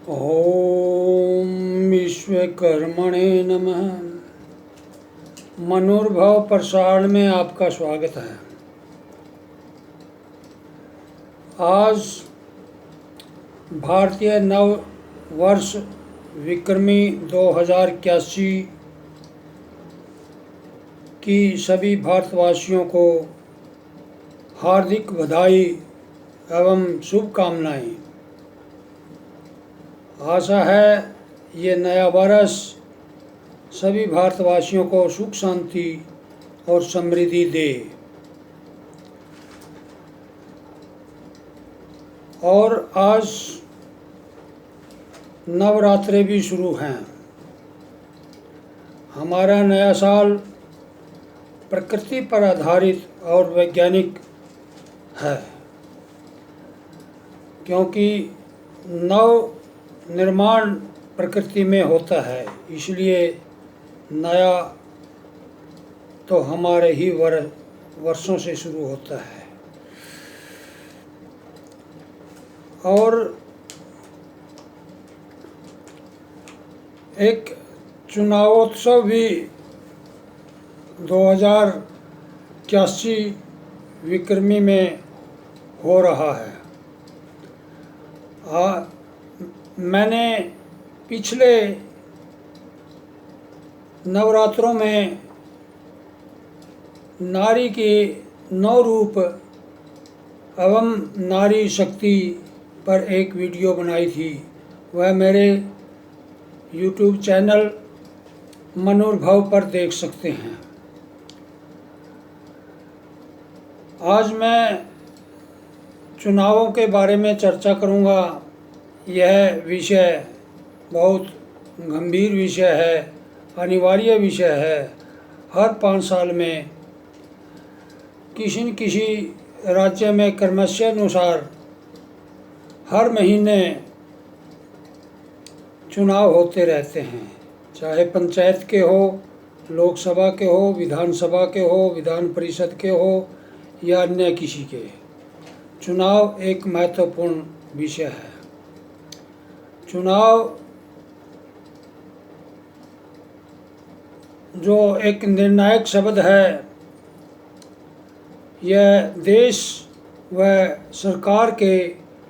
ओम विश्वकर्मणे नमः। मनोर्भव प्रसारण में आपका स्वागत है। आज भारतीय नव वर्ष विक्रमी 2081 की सभी भारतवासियों को हार्दिक बधाई एवं शुभकामनाएं। आशा है ये नया वर्ष सभी भारतवासियों को सुख शांति और समृद्धि दे। और आज नवरात्रे भी शुरू हैं। हमारा नया साल प्रकृति पर आधारित और वैज्ञानिक है, क्योंकि नव निर्माण प्रकृति में होता है, इसलिए नया तो हमारे ही वर्षों से शुरू होता है। और एक चुनावोत्सव भी 2081 विक्रमी में हो रहा है। मैंने पिछले नवरात्रों में नारी के 9 रूप एवं नारी शक्ति पर एक वीडियो बनाई थी। वह मेरे YouTube चैनल मनोर्भव पर देख सकते हैं। आज मैं चुनावों के बारे में चर्चा करूंगा। यह विषय बहुत गंभीर विषय है, अनिवार्य विषय है। हर 5 साल में किसी न किसी राज्य में क्रमशःनुसार हर महीने चुनाव होते रहते हैं, चाहे पंचायत के हो, लोकसभा के हो, विधानसभा के हो, विधान परिषद के हो या अन्य किसी के। चुनाव एक महत्वपूर्ण विषय है। चुनाव जो एक निर्णायक शब्द है, यह देश व सरकार के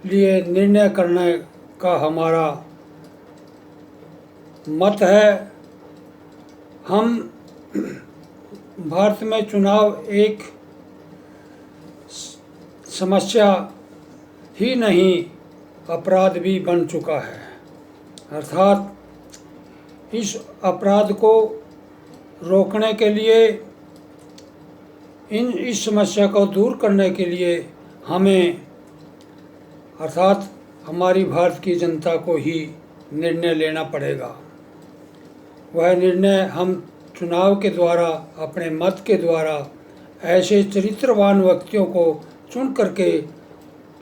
लिए निर्णय करने का हमारा मत है। हम भारत में चुनाव एक समस्या ही नहीं, अपराध भी बन चुका है। अर्थात इस अपराध को रोकने के लिए, इस समस्या को दूर करने के लिए हमें अर्थात हमारी भारत की जनता को ही निर्णय लेना पड़ेगा। वह निर्णय हम चुनाव के द्वारा, अपने मत के द्वारा ऐसे चरित्रवान व्यक्तियों को चुन करके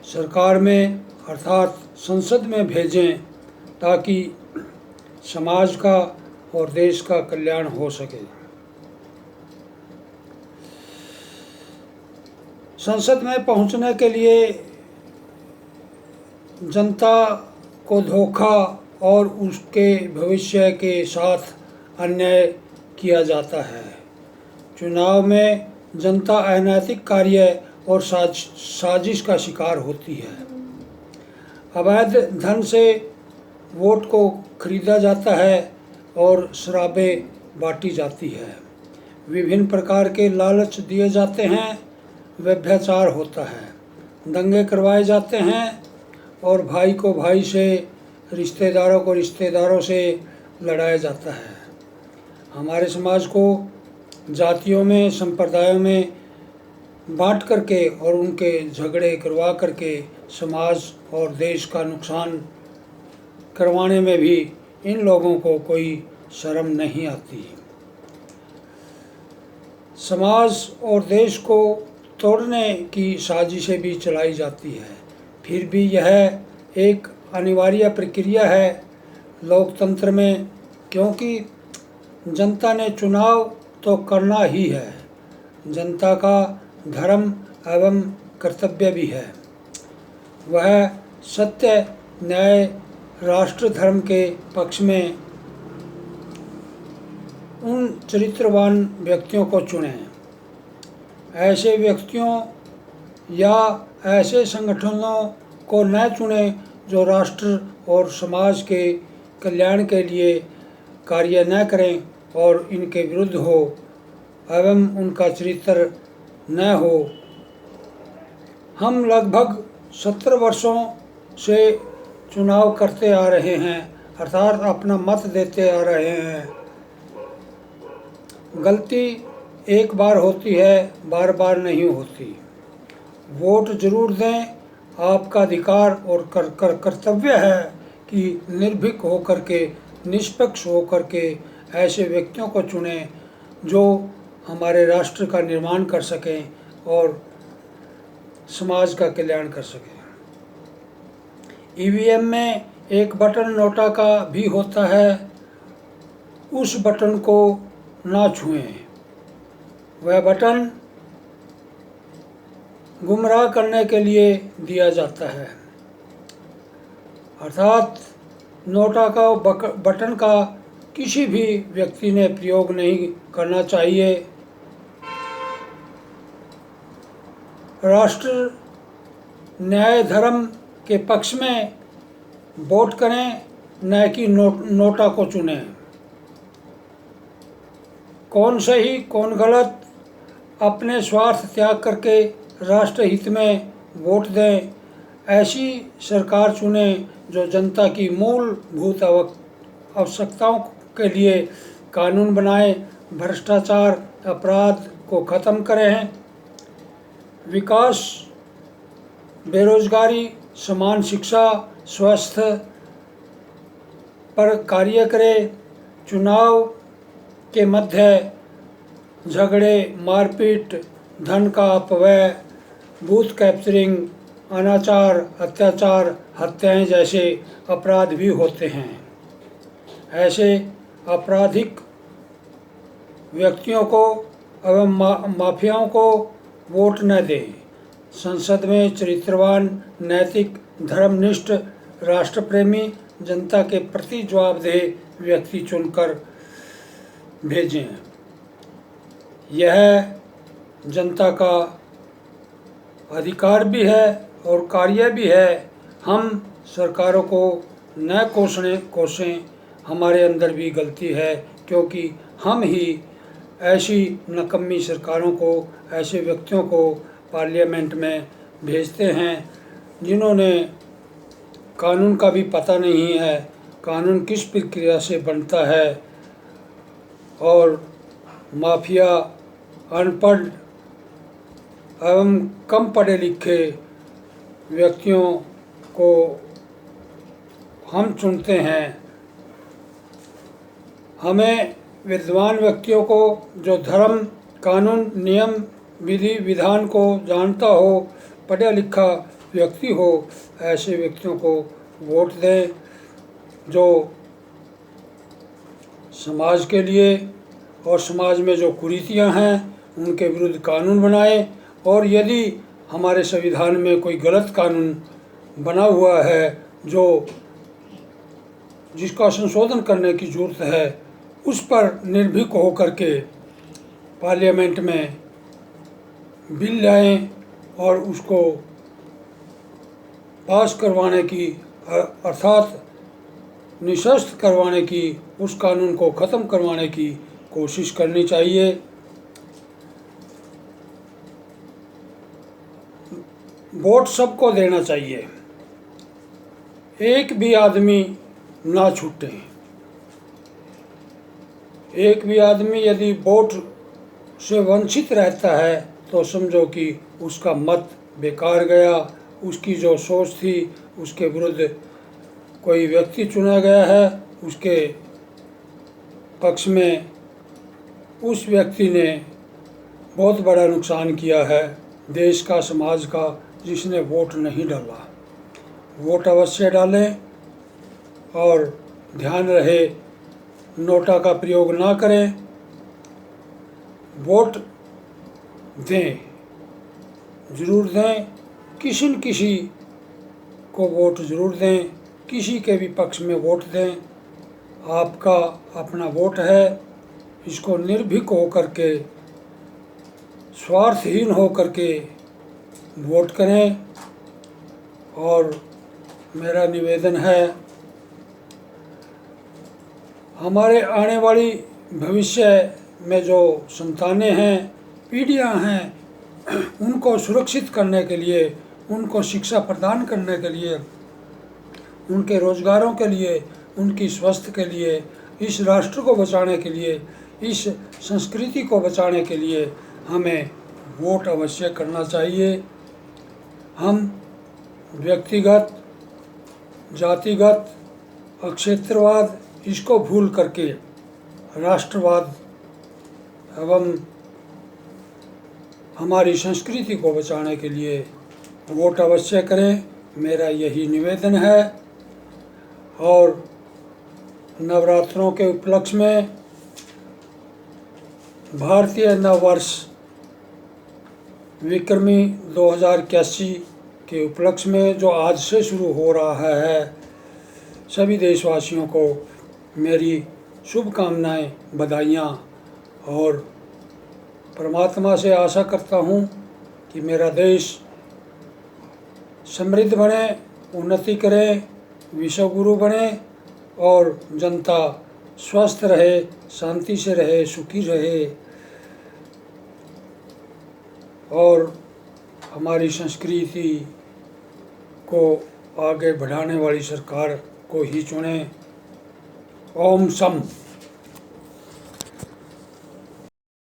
सरकार में अर्थात संसद में भेजें, ताकि समाज का और देश का कल्याण हो सके। संसद में पहुंचने के लिए जनता को धोखा और उसके भविष्य के साथ अन्याय किया जाता है। चुनाव में जनता अनैतिक कार्य और साजिश का शिकार होती है। अवैध धन से वोट को खरीदा जाता है और शराबें बांटी जाती है। विभिन्न प्रकार के लालच दिए जाते हैं, व्यभिचार होता है, दंगे करवाए जाते हैं और भाई को भाई से, रिश्तेदारों को रिश्तेदारों से लड़ाया जाता है। हमारे समाज को जातियों में, संप्रदायों में बांट करके और उनके झगड़े करवा करके समाज और देश का नुकसान करवाने में भी इन लोगों को कोई शर्म नहीं आती। समाज और देश को तोड़ने की साजिशें भी चलाई जाती है। फिर भी यह एक अनिवार्य प्रक्रिया है लोकतंत्र में, क्योंकि जनता ने चुनाव तो करना ही है। जनता का धर्म एवं कर्तव्य भी है। वह सत्य, न्याय, राष्ट्र धर्म के पक्ष में उन चरित्रवान व्यक्तियों को चुनें। ऐसे व्यक्तियों या ऐसे संगठनों को न चुनें जो राष्ट्र और समाज के कल्याण के लिए कार्य न करें और इनके विरुद्ध हो एवं उनका चरित्र न हो। हम लगभग 70 वर्षों से चुनाव करते आ रहे हैं, अर्थात अपना मत देते आ रहे हैं। गलती एक बार होती है, बार बार नहीं होती। वोट जरूर दें, आपका अधिकार और कर्तव्य है कि निर्भीक होकर के, निष्पक्ष होकर के ऐसे व्यक्तियों को चुनें जो हमारे राष्ट्र का निर्माण कर सकें और समाज का कल्याण कर सकें। ईवीएम में एक बटन नोटा का भी होता है, उस बटन को ना छुएं। वह बटन गुमराह करने के लिए दिया जाता है, अर्थात नोटा का बटन का किसी भी व्यक्ति ने प्रयोग नहीं करना चाहिए। राष्ट्र, न्याय, धर्म के पक्ष में वोट करें, न कि नोटा को चुनें। कौन सही कौन गलत, अपने स्वार्थ त्याग करके राष्ट्र हित में वोट दें। ऐसी सरकार चुनें जो जनता की मूलभूत आवश्यकताओं के लिए कानून बनाए, भ्रष्टाचार, अपराध को ख़त्म करें, विकास, बेरोजगारी, समान शिक्षा, स्वास्थ्य पर कार्य करे। चुनाव के मध्य झगड़े, मारपीट, धन का अपव्यय, बूथ कैप्चरिंग, अनाचार, अत्याचार, हत्याएं जैसे अपराध भी होते हैं। ऐसे आपराधिक व्यक्तियों को एवं माफियाओं को वोट न दें। संसद में चरित्रवान, नैतिक, धर्मनिष्ठ, राष्ट्रप्रेमी, जनता के प्रति जवाबदेह व्यक्ति चुनकर भेजें। यह जनता का अधिकार भी है और कार्य भी है। हम सरकारों को न कोसें, हमारे अंदर भी गलती है, क्योंकि हम ही ऐसी नकम्मी सरकारों को, ऐसे व्यक्तियों को पार्लियामेंट में भेजते हैं जिन्होंने कानून का भी पता नहीं है, कानून किस प्रक्रिया से बनता है, और माफिया, अनपढ़ एवं कम पढ़े लिखे व्यक्तियों को हम चुनते हैं। हमें विद्वान व्यक्तियों को, जो धर्म, कानून, नियम, विधि विधान को जानता हो, पढ़ा लिखा व्यक्ति हो, ऐसे व्यक्तियों को वोट दें जो समाज के लिए और समाज में जो कुरीतियां हैं उनके विरुद्ध कानून बनाए। और यदि हमारे संविधान में कोई गलत कानून बना हुआ है जिसका संशोधन करने की ज़रूरत है, उस पर निर्भीक होकर के पार्लियामेंट में बिल लाएं और उसको पास करवाने की, अर्थात निशस्त्र करवाने की, उस कानून को ख़त्म करवाने की कोशिश करनी चाहिए। वोट सबको देना चाहिए, एक भी आदमी ना छूटे। एक भी आदमी यदि वोट से वंचित रहता है तो समझो कि उसका मत बेकार गया, उसकी जो सोच थी उसके विरुद्ध कोई व्यक्ति चुना गया है, उसके पक्ष में उस व्यक्ति ने बहुत बड़ा नुकसान किया है देश का, समाज का, जिसने वोट नहीं डाला। वोट अवश्य डालें और ध्यान रहे नोटा का प्रयोग ना करें। वोट दें, ज़रूर दें। किसी न किसी को वोट ज़रूर दें, किसी के भी पक्ष में वोट दें। आपका अपना वोट है, इसको निर्भीक होकर के, स्वार्थहीन होकर के वोट करें। और मेरा निवेदन है, हमारे आने वाली भविष्य में जो संतानें हैं, पीढ़ियां हैं, उनको सुरक्षित करने के लिए, उनको शिक्षा प्रदान करने के लिए, उनके रोज़गारों के लिए, उनकी स्वास्थ्य के लिए, इस राष्ट्र को बचाने के लिए, इस संस्कृति को बचाने के लिए हमें वोट अवश्य करना चाहिए। हम व्यक्तिगत, जातिगत, क्षेत्रवाद इसको भूल करके राष्ट्रवाद एवं हमारी संस्कृति को बचाने के लिए वोट अवश्य करें, मेरा यही निवेदन है। और नवरात्रों के उपलक्ष्य में, भारतीय नववर्ष विक्रमी 2081 के उपलक्ष्य में जो आज से शुरू हो रहा है, सभी देशवासियों को मेरी शुभकामनाएं, बधाइयाँ। और परमात्मा से आशा करता हूँ कि मेरा देश समृद्ध बने, उन्नति करे, विश्वगुरु बने और जनता स्वस्थ रहे, शांति से रहे, सुखी रहे और हमारी संस्कृति को आगे बढ़ाने वाली सरकार को ही चुने। ओम सम।